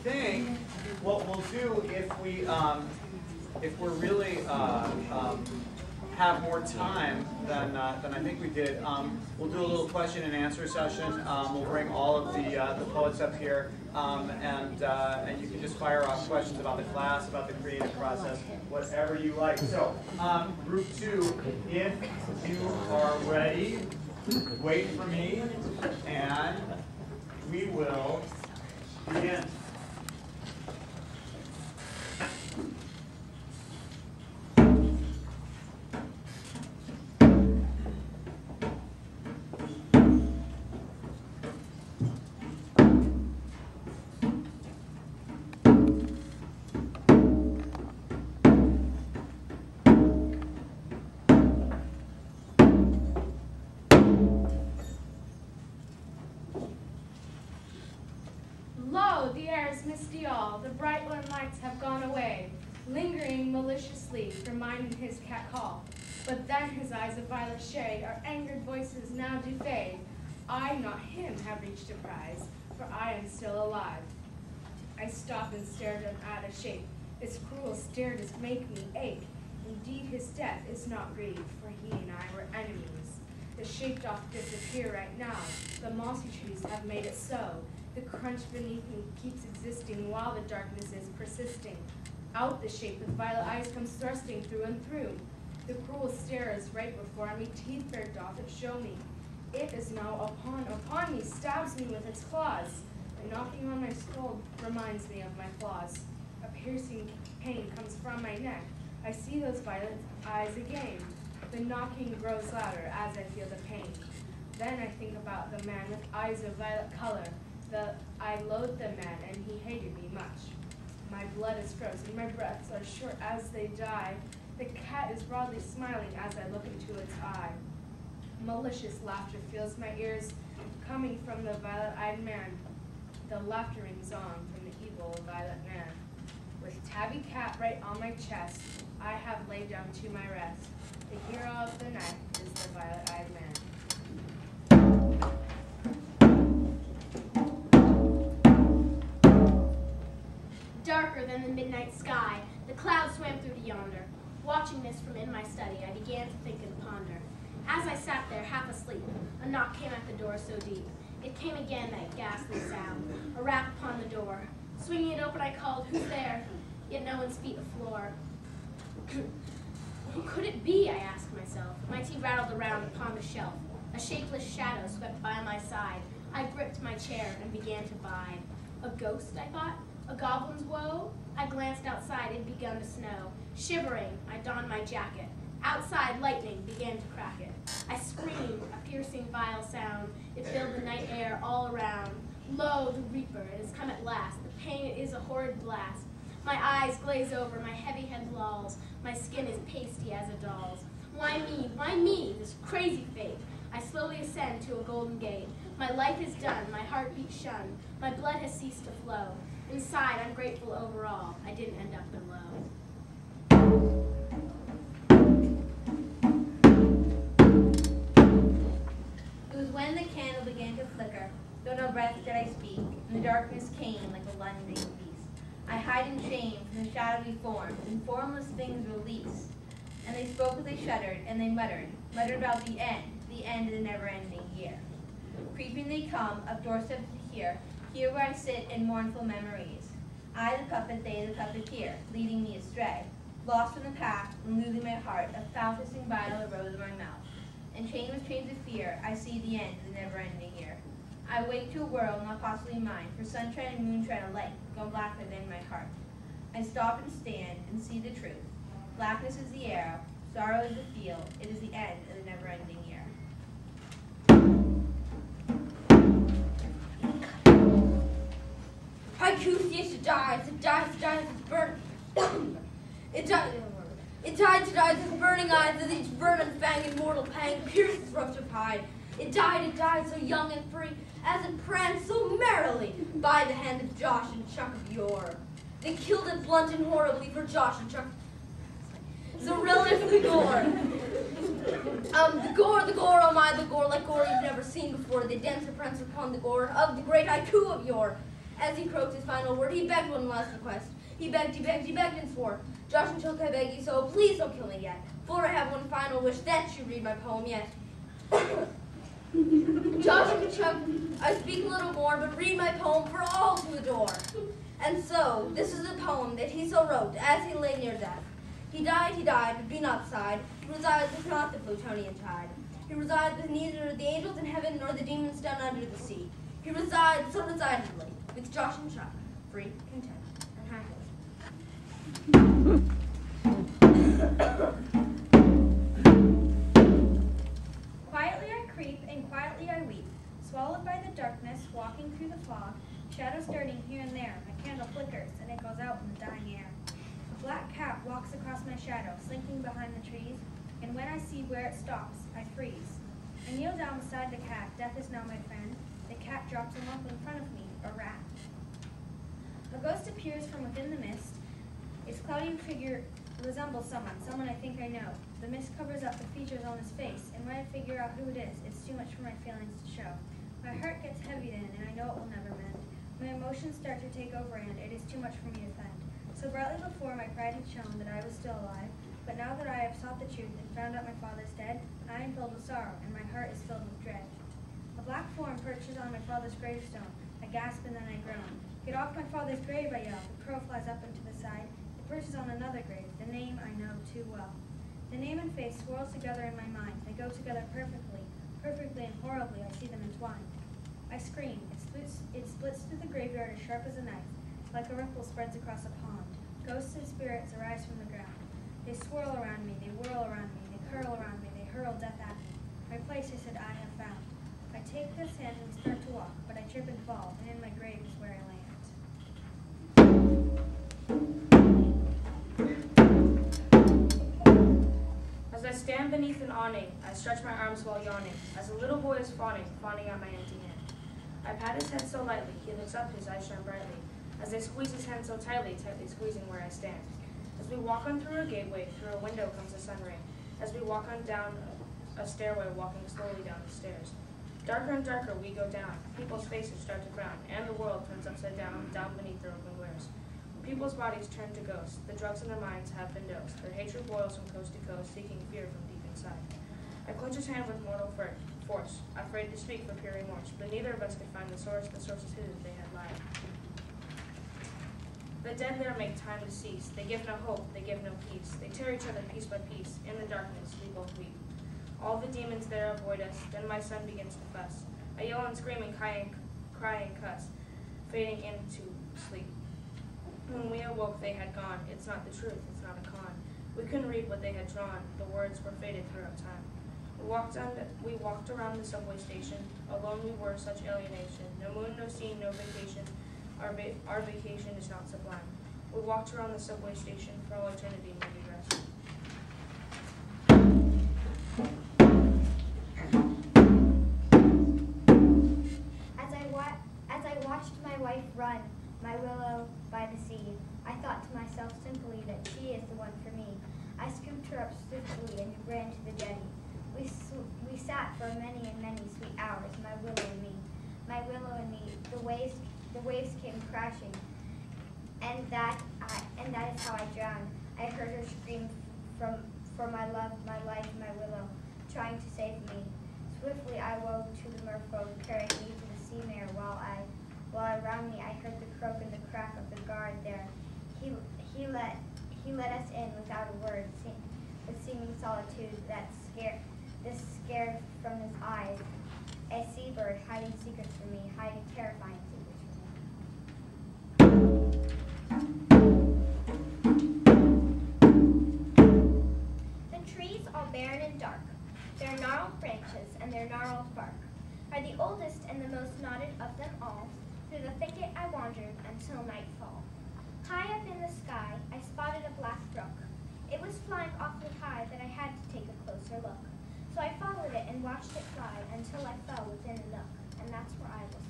think what we'll do if we're really have more time than I think we did, we'll do a little question and answer session. We'll bring all of the poets up here, and you can just fire off questions about the class, about the creative process, whatever you like. So, group 2, if you are ready, wait for me, and we will begin. The air is misty all, the bright warm lights have gone away, lingering maliciously, reminding his cat call. But then his eyes of violet shade, our angered voices now do fade. I, not him, have reached a prize, for I am still alive. I stop and stare at a shape. Its cruel stare does make me ache. Indeed, his death is not grief, for he and I were enemies. The shape doth disappear right now. The mossy trees have made it so. The crunch beneath me keeps existing while the darkness is persisting. Out the shape with violet eyes comes thrusting through and through. The cruel stare is right before me, teeth fair doth it show me. It is now upon me, stabs me with its claws. The knocking on my skull reminds me of my flaws. A piercing pain comes from my neck. I see those violet eyes again. The knocking grows louder as I feel the pain. Then I think about the man with eyes of violet color. I loathe the man, and he hated me much. My blood is frozen, my breaths are short as they die. The cat is broadly smiling as I look into its eye. Malicious laughter fills my ears, coming from the violet-eyed man. The laughter rings on from the evil violet man. With tabby cat right on my chest, I have laid down to my rest. The hero of the night is the violet-eyed man. Darker than the midnight sky, the clouds swam through to yonder. Watching this from in my study, I began to think and ponder. As I sat there, half asleep, a knock came at the door so deep. It came again, that ghastly sound, a rap upon the door. Swinging it open, I called, "Who's there?" Yet no one's feet the floor. Who could it be, I asked myself. My tea rattled around upon the shelf. A shapeless shadow swept by my side. I gripped my chair and began to bide. A ghost, I thought? A goblin's woe? I glanced outside, it had begun to snow. Shivering, I donned my jacket. Outside, lightning began to crack it. I screamed, a piercing, vile sound. It filled the night air all around. Lo, the reaper, it has come at last. The pain, it is a horrid blast. My eyes glaze over, my heavy head lolls. My skin is pasty as a doll's. Why me? Why me? This crazy fate. I slowly ascend to a golden gate. My life is done, my heartbeat shunned. My blood has ceased to flow. Inside, I'm grateful overall. I didn't end up below. It was when the candle began to flicker, though no breath did I speak, and the darkness came like a lunging beast. I hide in shame from the shadowy forms, and formless things release. And they spoke as they shuddered, and they muttered about the end of the never-ending year. Creeping they come, up doorsteps to here where I sit in mournful memories. I the puppet, they the puppeteer, leading me astray. Lost from the path, and losing my heart, a foul-hissing bile arose in my mouth. And chained with chains of fear, I see the end of the never-ending year. I wake to a world not possibly mine, for sunshine and moonshine alike, gone black within my heart. I stop and stand and see the truth. Blackness is the arrow, sorrow is the field, it is the end of the never-ending year. Haiku, yes, it dies, it's burnt. It dies with burning eyes, as each vermin fang and mortal pang pierces ruptured hide. It died so young and free, as it pranced so merrily by the hand of Josh and Chuck of yore. They killed it blunt and horribly for Josh and Chuck. So relatively gore. The gore, oh my, the gore, like gore you've never seen before. They dance and prance upon the gore of the great haiku of yore. As he croaked his final word, he begged one last request. He begged and swore. Josh and Chuck, I beg you so, please don't kill me yet. For I have one final wish, that you read my poem yet. Josh and Chuck, I speak a little more, but read my poem for all to adore. And so, this is a poem that he so wrote as he lay near death. He died, but be not sighed. He resides with not the Plutonian tide. He resides with neither the angels in heaven nor the demons down under the sea. He resides so residedly with Josh and Chuck, free, content, and happy. Quietly I creep and quietly I weep, swallowed by the darkness, walking through the fog, shadows darting here and there. My candle flickers and it goes out in the dying air. A black cat walks across my shadow, slinking behind the trees, and when I see where it stops, I freeze. I kneel down beside the cat. Death is now my friend. The cat drops a lump in front of me, a rat. A ghost appears from within the mist. Its cloudy figure resembles someone I think I know. The mist covers up the features on his face, and when I figure out who it is, it's too much for my feelings to show. My heart gets heavy then, and I know it will never mend. My emotions start to take over, and it is too much for me to fend. So brightly before my pride had shown that I was still alive, but now that I have sought the truth and found out my father's dead, I am filled with sorrow, and my heart is filled with dread. A black form perches on my father's gravestone. I gasp and then I groan. Get off my father's grave, I yell. The crow flies up and to the side. It perches on another grave, the name I know too well. The name and face swirls together in my mind. They go together perfectly and horribly. I see them entwined. I scream. It splits through the graveyard as sharp as a knife, like a ripple spreads across a pond. Ghosts and spirits arise from the ground. They swirl around me, they whirl around me, they curl around me, they hurl death at me. My place, I said, I have found. I take this hand and we start to walk, but I trip and fall, and in my grave is where I land. As I stand beneath an awning, I stretch my arms while yawning, as a little boy is fawning at my empty hand. I pat his head so lightly, he looks up, his eyes shine brightly, as I squeeze his hand so tightly squeezing where I stand. As we walk on through a gateway, through a window comes a sun ray, as we walk on down a stairway, walking slowly down the stairs. Darker and darker we go down, people's faces start to frown, and the world turns upside down, down beneath their open wares. People's bodies turn to ghosts, the drugs in their minds have been dosed, their hatred boils from coast to coast, seeking fear from deep inside. I clench his hand with mortal force, afraid to speak for pure remorse, but neither of us could find the source is hidden, they had lied. The dead there make time to cease, they give no hope, they give no peace, they tear each other piece by piece, in the darkness we both weep. All the demons there avoid us, then my son begins to fuss. I yell and scream and cry and cuss, fading into sleep. When we awoke, they had gone. It's not the truth, it's not a con. We couldn't read what they had drawn. The words were faded throughout time. We walked around the subway station. Alone we were, such alienation. No moon, no scene, no vacation. Our vacation is not sublime. We walked around the subway station for all eternity, maybe rest. As I watched my wife run, my willow by the sea, I thought to myself simply that she is the one for me. I scooped her up swiftly and ran to the jetty. We sat for many and many sweet hours, my willow and me. My willow and me, the waves came crashing, and that is how I drowned. I heard her scream for my love, my life, my willow, trying to save me. Swiftly I woke to the merfolk carrying me to the sea mare while around me I heard the croak and the crack of the guard there. He let us in without a word, with seeming solitude that scared from his eyes. A seabird hiding secrets from me, hiding terrifying secrets from me. The trees, all barren and dark, their gnarled branches and their gnarled bark, are the oldest and the most knotted of them all. Through the thicket I wandered until nightfall. High up in the sky I spotted a black brook. It was flying awfully high that I had to take a closer look. So I followed it and watched it fly until I fell within a nook, and that's where I was